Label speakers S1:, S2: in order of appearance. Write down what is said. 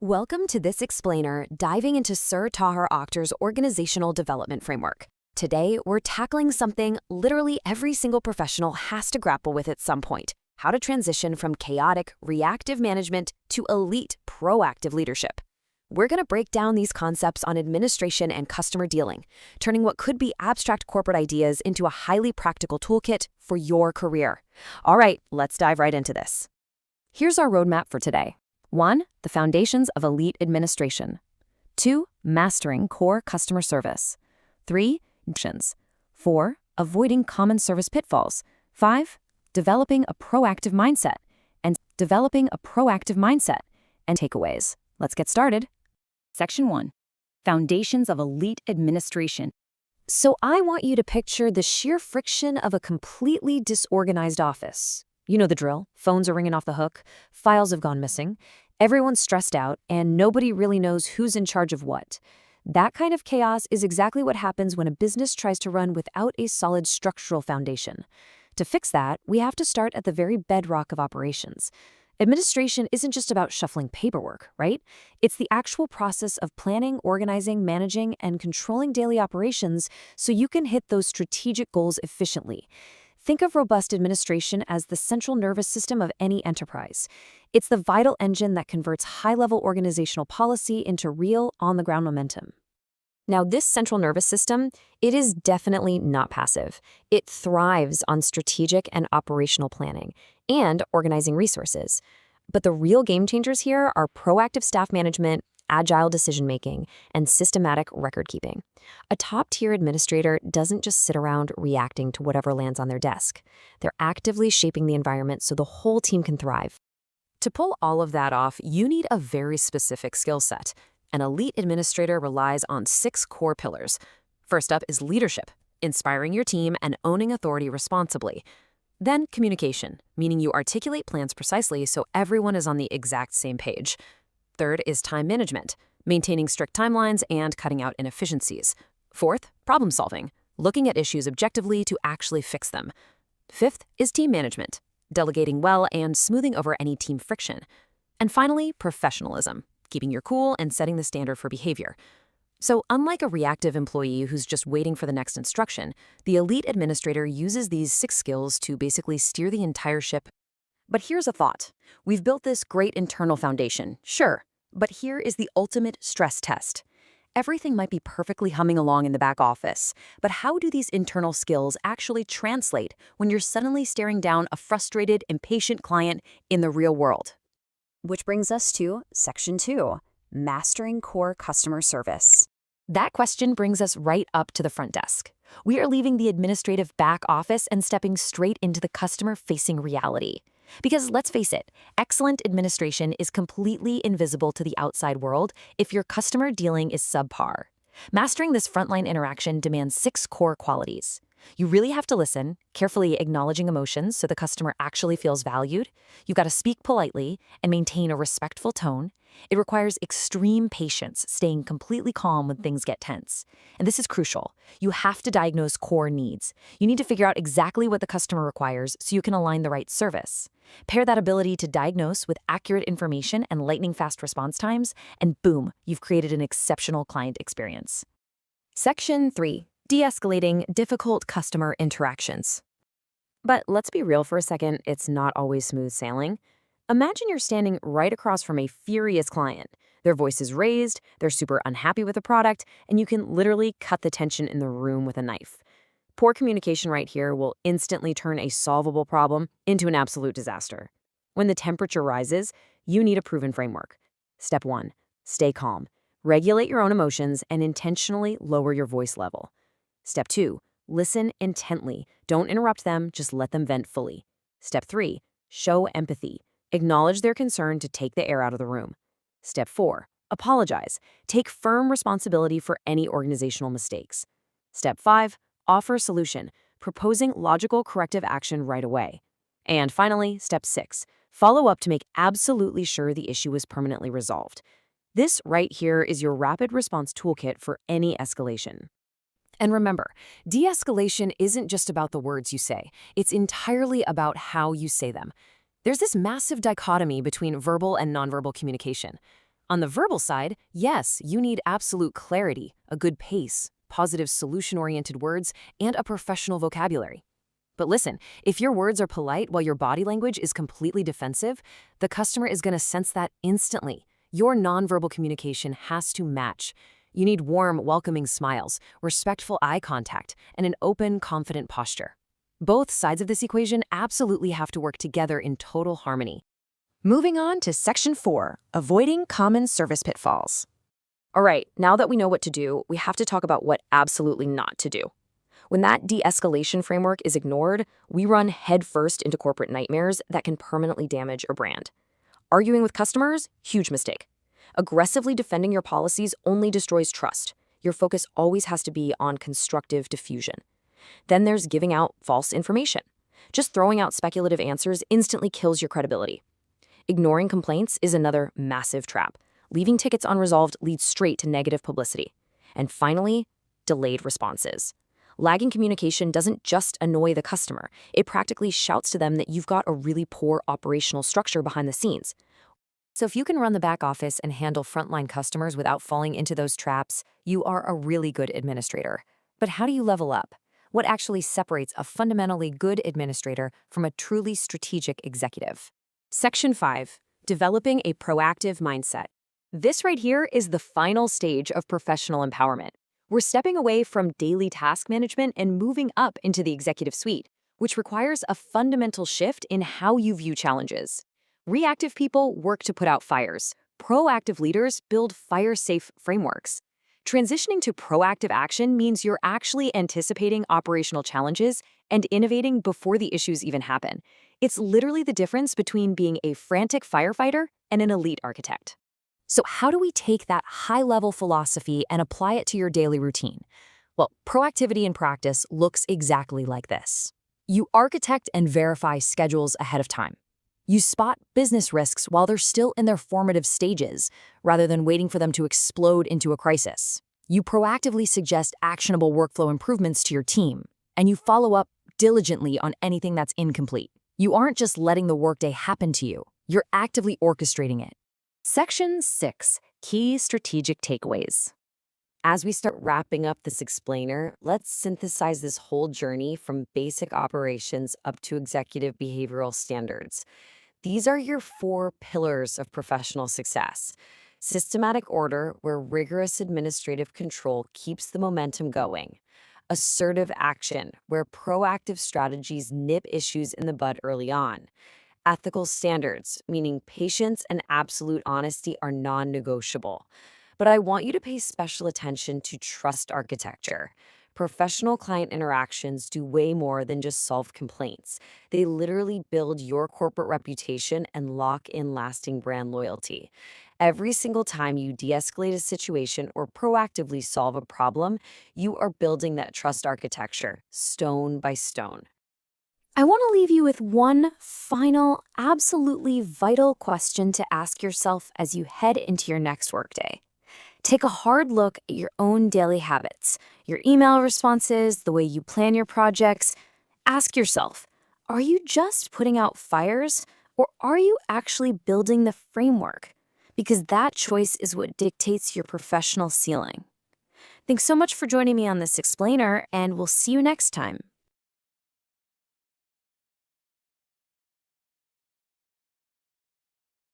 S1: Welcome to this explainer, diving into Sir Tahir Akhtar's organizational development framework. Today, we're tackling something literally every single professional has to grapple with at some point: how to transition from chaotic, reactive management to elite, proactive leadership. We're going to break down these concepts on administration and customer dealing, turning what could be abstract corporate ideas into a highly practical toolkit for your career. All right, let's dive right into this. Here's our roadmap for today. 1. The foundations of elite administration. 2. Mastering core customer service. 3. Actions. 4. Avoiding common service pitfalls. 5. Developing a proactive mindset. And takeaways. Let's get started. Section 1. Foundations of elite administration. So I want you to picture the sheer friction of a completely disorganized office. You know the drill. Phones are ringing off the hook, files have gone missing, everyone's stressed out, and nobody really knows who's in charge of what. That kind of chaos is exactly what happens when a business tries to run without a solid structural foundation. To fix that, we have to start at the very bedrock of operations. Administration isn't just about shuffling paperwork, right? It's the actual process of planning, organizing, managing, and controlling daily operations so you can hit those strategic goals efficiently. Think of robust administration as the central nervous system of any enterprise. It's the vital engine that converts high-level organizational policy into real, on-the-ground momentum. Now, this central nervous system, it is definitely not passive. It thrives on strategic and operational planning and organizing resources. But the real game changers here are proactive staff management, agile decision-making, and systematic record-keeping. A top-tier administrator doesn't just sit around reacting to whatever lands on their desk. They're actively shaping the environment so the whole team can thrive. To pull all of that off, you need a very specific skill set. An elite administrator relies on 6 core pillars. First up is leadership, inspiring your team and owning authority responsibly. Then communication, meaning you articulate plans precisely so everyone is on the exact same page. Third is time management, maintaining strict timelines and cutting out inefficiencies. Fourth, problem solving, looking at issues objectively to actually fix them. Fifth is team management, delegating well and smoothing over any team friction. And finally, professionalism, keeping your cool and setting the standard for behavior. So unlike a reactive employee who's just waiting for the next instruction, the elite administrator uses these 6 skills to basically steer the entire ship. But here's a thought. We've built this great internal foundation, sure, but here is the ultimate stress test. Everything might be perfectly humming along in the back office, but how do these internal skills actually translate when you're suddenly staring down a frustrated, impatient client in the real world? Which brings us to Section 2, Mastering Core Customer Service. That question brings us right up to the front desk. We are leaving the administrative back office and stepping straight into the customer-facing reality. Because let's face it, excellent administration is completely invisible to the outside world if your customer dealing is subpar. Mastering this frontline interaction demands 6 core qualities. You really have to listen, carefully acknowledging emotions so the customer actually feels valued. You've got to speak politely and maintain a respectful tone. It requires extreme patience, staying completely calm when things get tense. And this is crucial. You have to diagnose core needs. You need to figure out exactly what the customer requires so you can align the right service. Pair that ability to diagnose with accurate information and lightning-fast response times, and boom, you've created an exceptional client experience. Section 3. De-escalating difficult customer interactions. But let's be real for a second, it's not always smooth sailing. Imagine you're standing right across from a furious client. Their voice is raised, they're super unhappy with the product, and you can literally cut the tension in the room with a knife. Poor communication right here will instantly turn a solvable problem into an absolute disaster. When the temperature rises, you need a proven framework. Step 1. Stay calm. Regulate your own emotions and intentionally lower your voice level. Step 2. Listen intently. Don't interrupt them, just let them vent fully. Step 3. Show empathy. Acknowledge their concern to take the air out of the room. Step 4. Apologize. Take firm responsibility for any organizational mistakes. Step 5. Offer a solution, proposing logical corrective action right away. And finally, Step 6. Follow up to make absolutely sure the issue is permanently resolved. This right here is your rapid response toolkit for any escalation. And remember, de-escalation isn't just about the words you say. It's entirely about how you say them. There's this massive dichotomy between verbal and nonverbal communication. On the verbal side, yes, you need absolute clarity, a good pace, positive solution-oriented words, and a professional vocabulary. But listen, if your words are polite while your body language is completely defensive, the customer is going to sense that instantly. Your nonverbal communication has to match. You need warm, welcoming smiles, respectful eye contact, and an open, confident posture. Both sides of this equation absolutely have to work together in total harmony. Moving on to Section 4, Avoiding Common Service Pitfalls. All right, now that we know what to do, we have to talk about what absolutely not to do. When that de-escalation framework is ignored, we run headfirst into corporate nightmares that can permanently damage a brand. Arguing with customers? Huge mistake. Aggressively defending your policies only destroys trust. Your focus always has to be on constructive diffusion. Then there's giving out false information. Just throwing out speculative answers instantly kills your credibility. Ignoring complaints is another massive trap. Leaving tickets unresolved leads straight to negative publicity. And finally, delayed responses. Lagging communication doesn't just annoy the customer, it practically shouts to them that you've got a really poor operational structure behind the scenes. So if you can run the back office and handle frontline customers without falling into those traps, you are a really good administrator. But how do you level up? What actually separates a fundamentally good administrator from a truly strategic executive? Section 5, Developing a Proactive Mindset. This right here is the final stage of professional empowerment. We're stepping away from daily task management and moving up into the executive suite, which requires a fundamental shift in how you view challenges. Reactive people work to put out fires. Proactive leaders build fire-safe frameworks. Transitioning to proactive action means you're actually anticipating operational challenges and innovating before the issues even happen. It's literally the difference between being a frantic firefighter and an elite architect. So how do we take that high-level philosophy and apply it to your daily routine? Well, proactivity in practice looks exactly like this. You architect and verify schedules ahead of time. You spot business risks while they're still in their formative stages, rather than waiting for them to explode into a crisis. You proactively suggest actionable workflow improvements to your team, and you follow up diligently on anything that's incomplete. You aren't just letting the workday happen to you, you're actively orchestrating it. Section 6, Key Strategic Takeaways. As we start wrapping up this explainer, let's synthesize this whole journey from basic operations up to executive behavioral standards. These are your 4 pillars of professional success. Systematic order, where rigorous administrative control keeps the momentum going. Assertive action, where proactive strategies nip issues in the bud early on. Ethical standards, meaning patience and absolute honesty are non-negotiable. But I want you to pay special attention to trust architecture. Professional client interactions do way more than just solve complaints. They literally build your corporate reputation and lock in lasting brand loyalty. Every single time you de-escalate a situation or proactively solve a problem, you are building that trust architecture, stone by stone. I want to leave you with one final, absolutely vital question to ask yourself as you head into your next workday. Take a hard look at your own daily habits, your email responses, the way you plan your projects. Ask yourself, are you just putting out fires, or are you actually building the framework? Because that choice is what dictates your professional ceiling. Thanks so much for joining me on this explainer, and we'll see you next time.